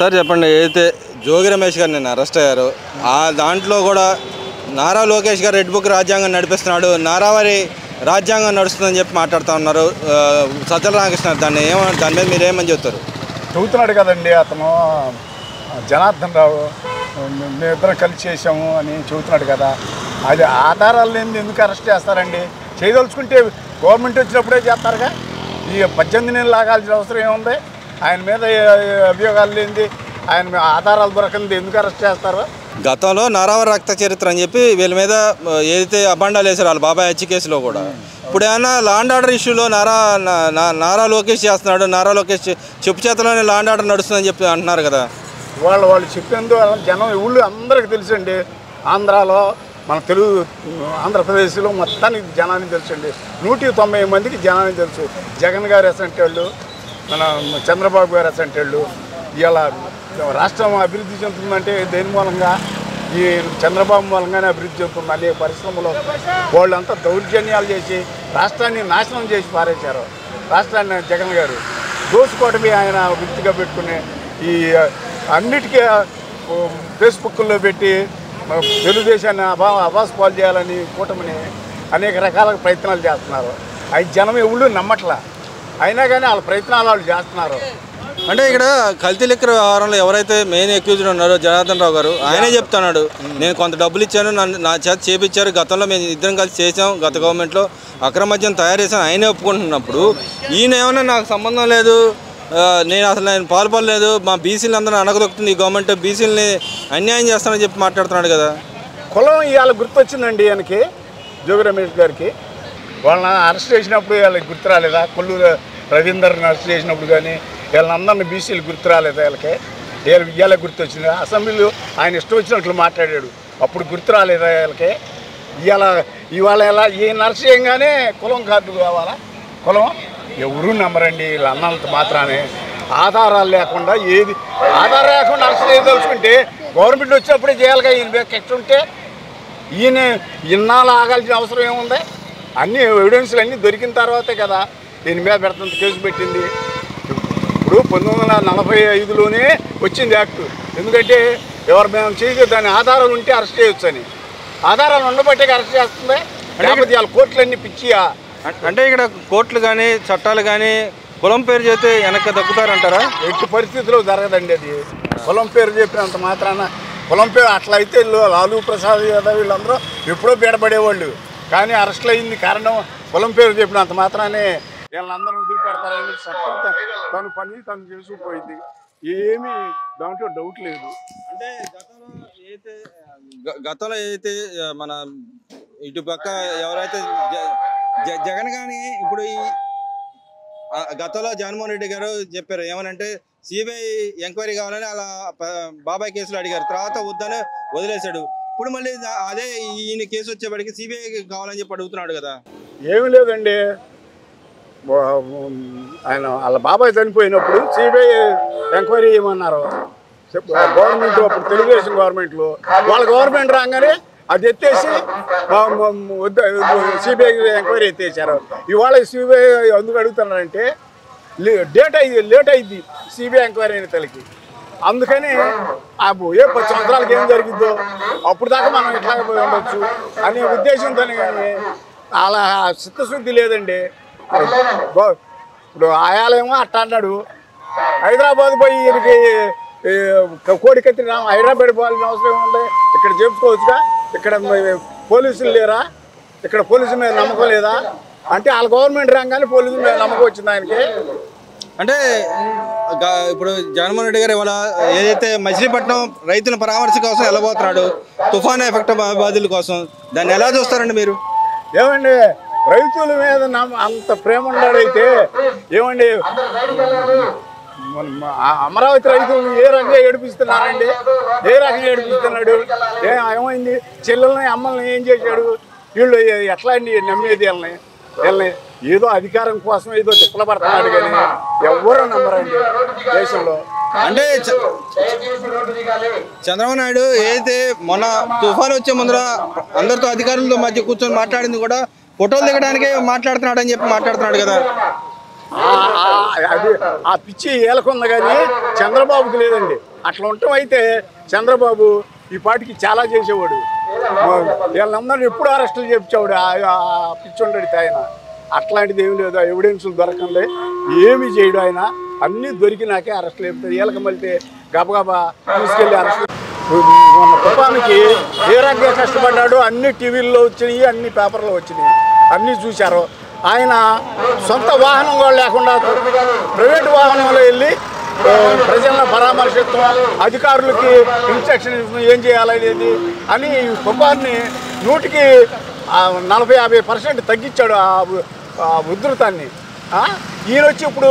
Sir చెప్పండి, ఏదైతే జోగి రమేష్ గారు నిన్న అరెస్ట్ అయ్యారో ఆ దాంట్లో కూడా నారా లోకేష్ గారు రెడ్ బుక్ రాజ్యాంగం నడిపిస్తున్నాడు, నారావారి రాజ్యాంగం నడుస్తుందని చెప్పి మాట్లాడుతూ ఉన్నారు. సజ్జల రామకృష్ణ దాని మీద మీరేమని చెప్తారు? చెబుతున్నాడు కదండి అతను, జనార్దన్ రావు మేమిద్దరం కలిసి చేసాము అని చెబుతున్నాడు కదా. అది ఆధారాలు లేనిది ఎందుకు అరెస్ట్ చేస్తారండి? చేయదలుచుకుంటే గవర్నమెంట్ వచ్చినప్పుడే చేస్తారుగా. ఈ 18 నెలలు ఆగాల్సిన అవసరం ఏముంది? ఆయన మీద అభియోగాలు లేనిది, ఆయన ఆధారాలు దొరకంది ఎందుకు అరెస్ట్ చేస్తారు? గతంలో నారావారి రక్త చరిత్ర అని చెప్పి వీళ్ళ మీద ఏదైతే అబాండాలు వేసారు వాళ్ళ బాబాయ్ హత్య కేసులో కూడా, ఇప్పుడు ఏమన్నా లాండ్ ఆర్డర్ ఇష్యూలో నారా లోకేష్ చేస్తున్నాడు, నారా లోకేష్ చెప్పు చేతలోనే లాండ్ ఆర్డర్ నడుస్తుందని చెప్పి అంటున్నారు కదా. వాళ్ళు చెప్పేందు జనం ఊళ్ళు అందరికీ తెలుసండి. ఆంధ్రాలో మన తెలుగు ఆంధ్రప్రదేశ్లో మొత్తానికి జనానికి తెలుసండి. 190 మందికి జనానికి తెలుసు. జగన్ గారు అసంటి వాళ్ళు, మన చంద్రబాబు గారు అసంటి వాళ్ళు. ఇలా రాష్ట్రం అభివృద్ధి చెందుతుందంటే దేని మూలంగా? ఈ చంద్రబాబు మూలంగానే అభివృద్ధి చెందుతుంది. అనేక పరిశ్రమలు వాళ్ళంతా దౌర్జన్యాలు చేసి రాష్ట్రాన్ని నాశనం చేసి పారేశారు. రాష్ట్రాన్ని జగన్ గారు దోసుకోవడమే ఆయన వృత్తిగా పెట్టుకుని ఈ అన్నిటికీ ఫేస్బుక్లో పెట్టి తెలుగుదేశాన్ని అబాస్ పాలు చేయాలని కూటమిని అనేక రకాల ప్రయత్నాలు చేస్తున్నారు. అవి జనం ఎవరు నమ్మట్లా, అయినా కానీ వాళ్ళ ప్రయత్నాలు వాళ్ళు చేస్తున్నారు. అంటే ఇక్కడ కల్తీ లిక్కర్ వ్యవహారంలో ఎవరైతే మెయిన్ అక్యూజ్డ్ ఉన్నారో జనార్దన్ రావు గారు, ఆయనే చెప్తున్నాడు, నేను కొంత డబ్బులు ఇచ్చాను, నా చేత చేపించారు, గతంలో మేము ఇద్దరం కలిసి చేసాం, గత గవర్నమెంట్లో అక్రమద్యం తయారు చేశాను, ఆయనే ఒప్పుకుంటున్నప్పుడు ఈయన ఏమన్నా నాకు సంబంధం లేదు, నేను పాల్పడలేదు, మా బీసీలు అందరూ అనగదొక్కుతుంది ఈ గవర్నమెంట్, బీసీలని అన్యాయం చేస్తానని చెప్పి మాట్లాడుతున్నాడు కదా. కులం ఇవాళ గుర్తొచ్చిందండి ఆయనకి, జోగి రమేష్ గారికి. వాళ్ళని అరెస్ట్ చేసినప్పుడు వాళ్ళకి గుర్తు రాలేదా? కొల్లూరు రవీందర్ని అరెస్ట్ చేసినప్పుడు కానీ వీళ్ళందరినీ బీసీలు గుర్తు రాలేదా? ఇవాళ గుర్తొచ్చింది. అసెంబ్లీలో ఆయన ఇష్టం వచ్చినట్లు మాట్లాడాడు, అప్పుడు గుర్తు రాలేదా వీళ్ళకి? ఇవాళ ఎలా ఈయన అరెస్ట్ చేయగానే కులం కార్డు కావాలా? కులం ఎవరూ నమ్మరండి. వీళ్ళు అన్నంత మాత్రానే ఆధారాలు లేకుండా ఆధారం లేకుండా అరెస్ట్ చేయదలుచుకుంటే గవర్నమెంట్ వచ్చినప్పుడే చేయాలిగా. ఈయన ఎట్లుంటే ఈయన ఇన్నాళ్ళు ఆగాల్సిన అవసరం ఏముంది? అన్ని ఎవిడెన్స్లు అన్నీ దొరికిన తర్వాతే కదా దీని మీద పెడుతుంది, కేసు పెట్టింది. ఇప్పుడు 1945లోనే వచ్చింది యాక్ట్. ఎందుకంటే ఎవరు మేము చేయదు, దాని ఆధారాలు ఉంటే అరెస్ట్ చేయొచ్చు అని. ఆధారాలు ఉండబట్టే అరెస్ట్ చేస్తుంది. లేకపోతే వాళ్ళ కోర్టులన్నీ పిచ్చియా? అంటే ఇక్కడ కోర్టులు కానీ చట్టాలు కానీ కులం పేరు చేస్తే వెనక్కి దక్కుతారంటారా? ఎట్టి పరిస్థితుల్లో జరగదండి అది. కులం పేరు చెప్పినంత మాత్రాన కులం పేరు అట్లా అయితే లాలూ ప్రసాద్ యాదవ్ వీళ్ళందరూ ఎప్పుడో బీడపడేవాళ్ళు. కానీ అరెస్టులు అయింది కారణం కులం పేరు చెప్పినంత మాత్రానే వీళ్ళందరూ వదిలిపెడతారని చట్టం తను పని తను చేసుకుపోయింది. ఏమీ దాంట్లో డౌట్ లేదు. అంటే గతంలో ఏదైతే మన ఇటు పక్క ఎవరైతే జగన్ కానీ ఇప్పుడు ఈ గతంలో జగన్మోహన్ రెడ్డి గారు చెప్పారు ఏమనంటే సిబిఐ ఎంక్వైరీ కావాలని అలా బాబాయ్ కేసులు అడిగారు, తర్వాత వద్దని వదిలేశాడు. ఇప్పుడు మళ్ళీ అదే ఈయన కేసు వచ్చేప్పటికి సిబిఐ కావాలని చెప్పి అడుగుతున్నాడు కదా. ఏమీ లేదండి, ఆయన వాళ్ళ బాబాయ్ చనిపోయినప్పుడు సిబిఐ ఎంక్వైరీ చేయమన్నారు గవర్నమెంట్. అప్పుడు తెలుగుదేశం గవర్నమెంట్లో వాళ్ళ గవర్నమెంట్ రాగానే అది ఎత్తేసి సిబిఐ ఎంక్వైరీ ఎత్తేసారు. ఇవాళ సిబిఐ ఎందుకు అడుగుతున్నారంటే లేట్ అయింది సిబిఐ ఎంక్వైరీ అయిన తలకి. అందుకని ఏ 10 సంవత్సరాలకి ఏం జరిగిద్దో అప్పుడు దాకా మనం ఇట్లాగే పోయి ఉండొచ్చు అనే ఉద్దేశంతో కానీ అలా చిత్తశుద్ధి లేదండి. ఇప్పుడు ఆయాలేమో అట్ట అన్నాడు, హైదరాబాద్ పోయి ఈయనకి కోడికత్తి హైదరాబాద్ పోవాల్సిన అవసరం ఏముంది? ఇక్కడ చెప్పుకోవచ్చుగా. ఇక్కడ పోలీసులు లేరా? ఇక్కడ పోలీసుల మీద నమ్మకం లేదా? అంటే వాళ్ళ గవర్నమెంట్ రాగానే పోలీసుల మీద నమ్మకం వచ్చింది ఆయనకి. అంటే ఇప్పుడు జగన్మోహన్ రెడ్డి గారు ఇవాళ ఏదైతే మచిలీపట్నం రైతుల పరామర్శ కోసం వెళ్ళబోతున్నాడు, తుఫాను ఎఫెక్ట్ బాధితుల కోసం, దాన్ని ఎలా చూస్తారండి మీరు? ఏమండి రైతుల మీద అంత ప్రేమ ఉన్నాడైతే ఏమండి అమరావతి రైతులను ఏ రకంగా ఏడిపిస్తున్నారండి? ఏ రకంగా ఏడిపిస్తున్నాడు? ఏమైంది? చెల్లెల్ని అమ్మల్ని ఏం చేశాడు? వీళ్ళు ఎట్లా అండి నమ్మేది? వీళ్ళని ఏదో అధికారం కోసం ఏదో తిప్పలు పడుతున్నాడు కానీ ఎవరూ నమ్మరండి దేశంలో. అంటే చంద్రబాబు నాయుడు ఏదైతే మొన్న తుఫాను వచ్చే ముందర అందరితో అధికారులతో మధ్య కూర్చొని మాట్లాడింది కూడా ఫోటోలు దిగడానికే మాట్లాడుతున్నాడు అని చెప్పి మాట్లాడుతున్నాడు కదా. అది ఆ పిచ్చి ఏలకుంది కానీ చంద్రబాబుకి లేదండి. అట్లా ఉండటం అయితే చంద్రబాబు ఈ పాటికి చాలా చేసేవాడు. వీళ్ళందరూ ఎప్పుడు అరెస్టులు చేయించేవాడు ఆ పిచ్చి ఉండడితే ఆయన. అట్లాంటిది ఏమి లేదు, ఎవిడెన్సులు దొరకండి, ఏమి చేయడు ఆయన. అన్నీ దొరికినాకే అరెస్టులు చెప్తారు. వీళ్ళకి మళ్ళీ గబగబా తీసుకెళ్ళి అరెస్ట్. మొన్న తుఫానికి ఏ రకంగా కష్టపడ్డాడు అన్ని టీవీల్లో వచ్చినాయి, అన్ని పేపర్లో వచ్చినాయి, అన్నీ చూశారు. ఆయన సొంత వాహనం కూడా లేకుండా ప్రైవేట్ వాహనంలో వెళ్ళి ప్రజలను పరామర్శిస్తాం, అధికారులకి ఇన్స్ట్రక్షన్ ఏం చేయాలనేది అని తుఫాన్ని 100కి 40-50% తగ్గించాడు ఆ ఉధృతాన్ని. ఈయన వచ్చి ఇప్పుడు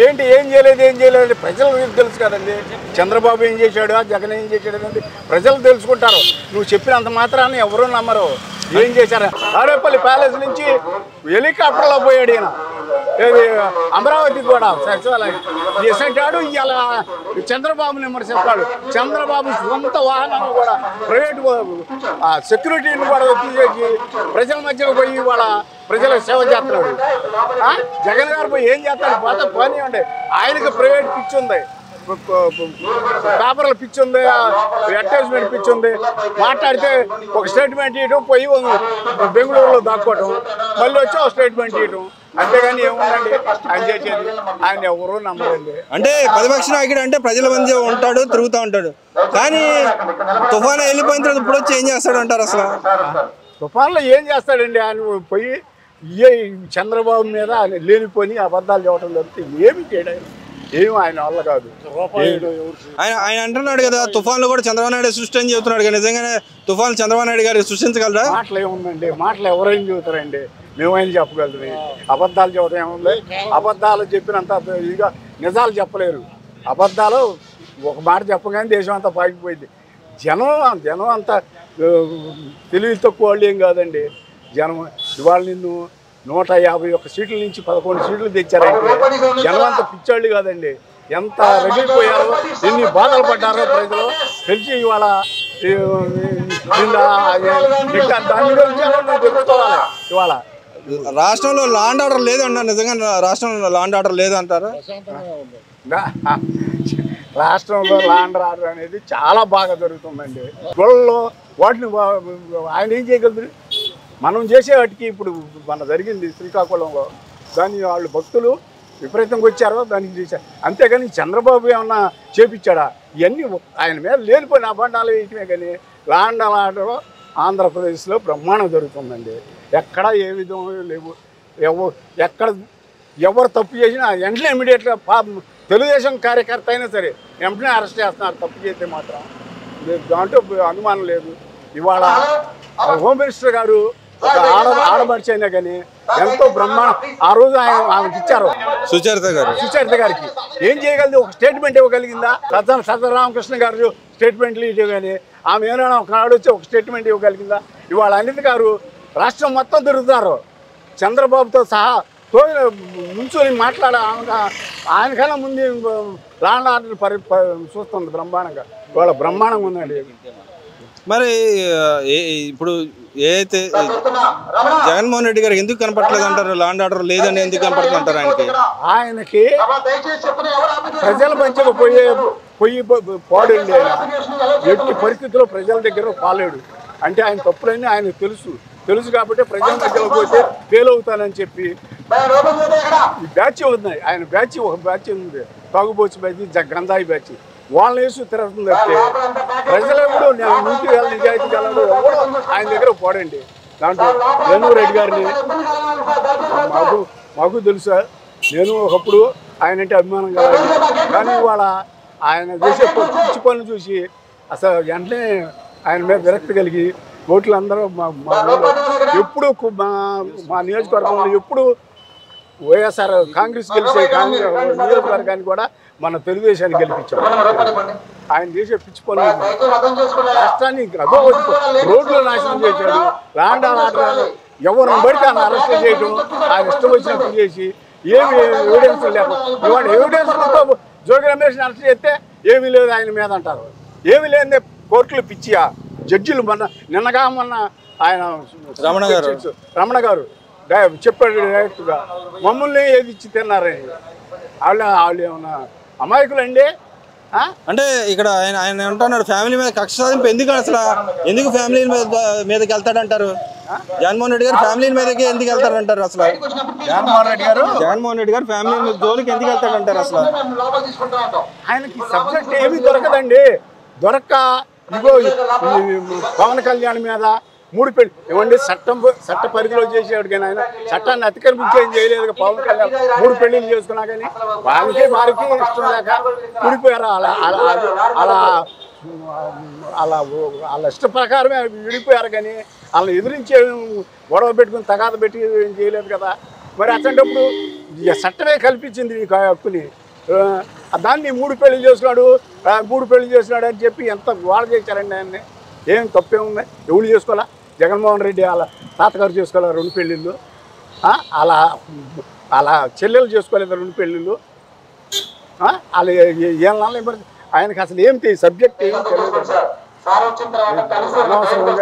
ఏం చేయలేదు ప్రజలకు తెలుసు కదండి. చంద్రబాబు ఏం చేశాడు, జగన్ ఏం చేశాడు అనేది ప్రజలు తెలుసుకుంటారు. నువ్వు చెప్పినంత మాత్రాన్ని ఎవరూ నమ్మరు. ఏం చేశారు? తాడేపల్లి ప్యాలెస్ నుంచి హెలికాప్టర్లో పోయాడు ఈయన, అమరావతికి కూడా సచివాలయం చేసేటాడు. ఇలా చంద్రబాబుని విమర్శిస్తాడు. చంద్రబాబు సొంత వాహనాన్ని కూడా ప్రైవేట్ సెక్యూరిటీని కూడా తీసేసి ప్రజల మధ్యలో పోయి వాళ్ళ ప్రజలకు సేవ చేస్తున్నాడు. జగన్ గారు పోయి ఏం చేస్తాడు? పోనీ ఉండే ఆయనకి ప్రైవేట్ పిచ్చి ఉంది, పేపర్ల పిచ్చి ఉంది, అడ్వర్టైజ్మెంట్ పిచ్చి ఉంది. మాట్లాడితే ఒక స్టేట్మెంట్ ఇవ్వడం, పోయి బెంగళూరులో దాక్కోవటం, మళ్ళీ వచ్చి ఒక స్టేట్మెంట్ ఇవ్వటం, అంతేగాని ఏముందండి ఆయన చేసేది? ఆయన ఎవరూ నమ్మరండి. అంటే ప్రతిపక్ష నాయకుడు అంటే ప్రజల మధ్య ఉంటాడు, తిరుగుతూ ఉంటాడు. కానీ తుఫాను వెళ్ళిపోయిన తర్వాత ఇప్పుడు వచ్చి ఏం చేస్తాడు అంటారు? అసలు తుఫాన్లో ఏం చేస్తాడండి? ఆయన పోయి చంద్రబాబు మీద లేనిపోని అబద్ధాలు చెప్పడం జరిగితే ఏమి చేయడం, ఏమి ఆయన వల్ల కాదు. ఆయన అంటున్నాడు కదా, తుఫాన్లు కూడా చంద్రబాబు నాయుడు సృష్టి అని చెబుతున్నాడు కదా, నిజంగానే తుఫాన్లు చంద్రబాబు నాయుడు గారు సృష్టించగలరా? మాటలు ఏముందండి, మాటలు ఎవరైనా చెబుతారండి, మేమైనా చెప్పగలరు. అబద్ధాలు చెప్పడం ఏముంది? అబద్ధాలు చెప్పినంత ఇదిగా నిజాలు చెప్పలేరు. అబద్ధాలు ఒక మాట చెప్పగానే దేశం అంతా పాకిపోయింది. జనం అంతా తెలివి తక్కువ వాళ్ళు ఏం కాదండి. జనం ఇవాళ నిన్ను 151 సీట్ల నుంచి 11 సీట్లు తెచ్చారంటే జనం అంతా పిచ్చాళ్ళు కాదండి. ఎంత రగిలిపోయారో, ఎన్ని బాధలు పడ్డారో ప్రజలు తెలిసి ఇవాళ దాని గురించి తెలుసుకోవాలి. ఇవాళ రాష్ట్రంలో లాండ్ ఆర్డర్ లేదన్నా, నిజంగా రాష్ట్రంలో లాండ్ ఆర్డర్ లేదంటారా? రాష్ట్రంలో లాండ్ ఆర్డర్ అనేది చాలా బాగా జరుగుతుందండి. గొడవల్లో వాటిని ఆయన ఏం చేయగలరు? మనం చేసే వాటికి ఇప్పుడు మన జరిగింది శ్రీకాకుళంలో, దాన్ని వాళ్ళు భక్తులు విపరీతంగా వచ్చారో దానికి చేశారు. అంతేగాని చంద్రబాబు ఏమన్నా చేపించాడా? ఇవన్నీ ఆయన మీద లేనిపోయిన అభండాలు వేయటమే. కానీ లాండ్ ఆర్డర్ ఆంధ్రప్రదేశ్లో బ్రహ్మాండం జరుగుతుందండి. ఎక్కడ ఏ విధంగా లేవు. ఎవరు తప్పు చేసినా వెంటనే ఇమీడియట్గా తెలుగుదేశం కార్యకర్త అయినా సరే వెంటనే అరెస్ట్ చేస్తున్నారు తప్పు చేస్తే మాత్రం. దాంట్లో అనుమానం లేదు. ఇవాళ హోమ్ మినిస్టర్ గారు ఆడబడిచి అయినా కానీ ఎంతో బ్రహ్మాండం ఆ రోజు ఆమెకి ఇచ్చారు. సుచరిత గారికి ఏం చేయగలదు? ఒక స్టేట్మెంట్ ఇవ్వగలిగిందా? సత్యరామకృష్ణ గారు స్టేట్మెంట్లు ఇవ్వ, కానీ ఆమె ఏమైనా ఒకనాడు వచ్చి ఒక స్టేట్మెంట్ ఇవ్వగలిగిందా? ఇవాళ అనిత గారు రాష్ట్రం మొత్తం తిరుగుతున్నారు చంద్రబాబుతో సహా, ముంచుని మాట్లాడ ఆయనకన్నా ముందు లాండ్ ఆర్డర్ చూస్తుంది బ్రహ్మాండంగా. ఇవాళ బ్రహ్మాండంగా ఉందండి. మరి ఇప్పుడు ఏదైతే జగన్మోహన్ రెడ్డి గారు ఎందుకు కనపడలేదు అంటారు? లాండ్ ఆర్డర్ లేదని ఎందుకు కనపడుతుంది అంటారు? ఆయనకి ప్రజల మధ్యలో పోయి పాడండి. ఆయన ఎట్టి పరిస్థితుల్లో ప్రజల దగ్గర పాలేడు. అంటే ఆయన తప్పులన్నీ ఆయనకు తెలుసు కాబట్టి ప్రజల మధ్యలో పోతే ఫెయిల్ అవుతానని చెప్పి ఈ బ్యాచ్ ఉన్నాయి. ఆయన బ్యాచ్ ఒక బ్యాచ్ ఉంది, తాగుబోచి బ్యాచ్, గంధాయి బ్యాచ్. వాళ్ళని వేసి తిరుగుతుంది అంటే ప్రజలు ఎప్పుడు నీతి నిజాయితీ గలడు ఎవరు ఆయన దగ్గర పోడండి. దాంట్లో వేణు రెడ్డి గారిని మాకు తెలుసా, నేను ఒకప్పుడు ఆయన అంటే అభిమానం కలగాలి. కానీ ఇవాళ ఆయన చేసే పిచ్చి పనులు చూసి అసలు వెంటనే ఆయన మీద విరక్తి కలిగి ఓట్లు అందరూ ఎప్పుడు మా నియోజకవర్గంలో ఎప్పుడు వైఎస్ఆర్ కాంగ్రెస్ గెలిచే నియోజకవర్గాన్ని కూడా మన తెలుగుదేశాన్ని గెలిపించాం. ఆయన చేసే పిచ్చి పనులు రాష్ట్రాన్ని అదో రోడ్లు నాశనం చేశాడు. లాండ్ ఆర్డర్ ఎవరిని పడితే ఆయన అరెస్ట్ చేయడం, ఆయన ఇష్టం వచ్చినప్పుడు చేసి ఏమి ఎవిడెన్స్ లేకపోతే ఇవాళ ఎవిడెన్స్తో జోగి రమేష్ని అరెస్ట్ చేస్తే ఏమీ లేదు ఆయన మీద అంటారు. ఏమీ లేదే కోర్టులు పిచ్చియా? జడ్జిలు మొన్న ఆయన రమణ గారు చెప్పాడు డైరెక్ట్గా, మమ్మల్ని ఏది ఇచ్చి తిన్నారని. వాళ్ళు ఏమన్నా అమాయకులండి? అంటే ఇక్కడ ఆయన అంటున్నాడు ఫ్యామిలీ మీద కక్ష సాధింపు ఎందుకు, అసలు ఎందుకు ఫ్యామిలీ మీదకి వెళ్తాడంటారు? జగన్మోహన్ రెడ్డి గారు ఫ్యామిలీ మీదకి ఎందుకు వెళ్తాడంటారు? అసలు జగన్మోహన్ రెడ్డి గారు ఫ్యామిలీ మీద జోలికి ఎందుకు వెళ్తాడంటారు? అసలు ఆయనకి సబ్జెక్ట్ ఏమీ దొరకదండి. దొరక్క ఇగో పవన్ కళ్యాణ్ మీద 3 పెళ్లి ఏమండి, చట్ట పరిధిలో చేసేవాడు కానీ ఆయన చట్టాన్ని అతిక్రమించి ఏం చేయలేదు. పవన్ కళ్యాణ్ 3 పెళ్లిళ్ళు చేసుకున్నా కానీ వారికి ఇష్టం లేక విడిపోయారు. వాళ్ళ ఇష్ట ప్రకారమే విడిపోయారు కానీ వాళ్ళని ఎదిరించే గొడవ పెట్టుకుని తగాద పెట్టి ఏం చేయలేదు కదా. మరి అట్లాంటప్పుడు చట్టమే కల్పించింది ఈ హక్కుని. దాన్ని 3 పెళ్లి చేస్తున్నాడు అని చెప్పి ఎంత గోడ చేశారండి ఆయన్ని. ఏం తప్పేముంది? ఎవరు చేసుకోవాలా? జగన్మోహన్ రెడ్డి వాళ్ళ తాతగారు చేసుకోవాలా 2 పెళ్ళిళ్ళు? అలా చెల్లెలు చేసుకోలేదు 2 పెళ్ళిళ్ళు? వాళ్ళు ఏం మరి ఆయనకి అసలు ఏం సబ్జెక్ట్ ఏం తెలియదు. అనవసరంగా